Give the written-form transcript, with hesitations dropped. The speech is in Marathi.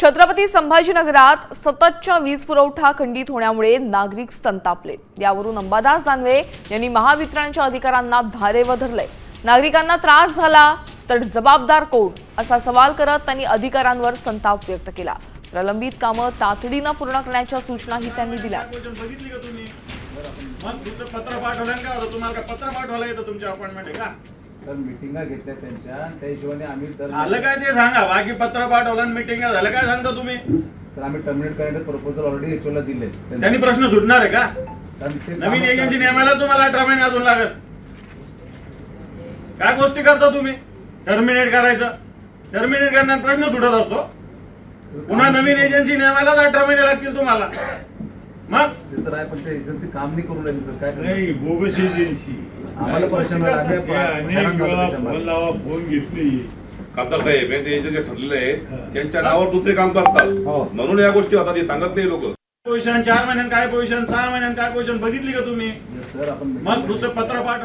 छत्रपती संभाजीनगरात सततच्या वीज पुरवठा खंडित होण्यामुळे नागरिक संतापले। यावरून अंबादास दानवे यांनी महावितरणच्या अधिकाऱ्यांना धारेवर धरले। नागरिकांना त्रास झाला तर जबाबदार कोण असा सवाल करत त्यांनी अधिकाऱ्यांवर संताप व्यक्त केला। प्रलंबित कामं तातडीने पूर्ण करण्याच्या सूचनाही त्यांनी दिल्या। पत्र पाठवलं का तुम्हाला पत्र पाठवायला येतं तुमच्या अपॉइंटमेंट आहे का? तर मीटिंगा घेतल्या त्यांच्या त्या हिशोबाने आम्ही झालं काय ते सांगा। बाकी पत्र पाठवलं आणि मीटिंग झालं काय सांगता तुम्ही? तर आम्ही टर्मिनेट करण्याचे प्रपोजल ऑलरेडी एचओला दिले। त्यांनी प्रश्न सुटणार आहे का? नवीन एजन्सी नेमायला तुम्हाला 18 महिने अजून लागेल। काय गोष्टी करता तुम्ही? टर्मिनेट करायचं, टर्मिनेट करण्यात प्रश्न सुटत असतो। पुन्हा नवीन एजन्सी नेमायला 18 महिने लागतील तुम्हाला। मग ते तर आहे, पण ते एजन्सी काम नाही करू राहिली सर। काय नाही, बोगस एजन्सी आम्हाला परेशान व्हायला आम्ही अनेक वेळा फोन लावा, फोन घेतली। खासदार साहेब हे एजन्सी ठरलेले आहे, त्यांच्या नावावर दुसरे काम करतात म्हणून या गोष्टी होतात। हे सांगत नाही लोक। पोझिशन 4 महिन्यात काय पोझिशन, 6 महिन्यात काय पोझिशन बघितली का तुम्ही? सर आपण मग दुसरं पत्र पाठव।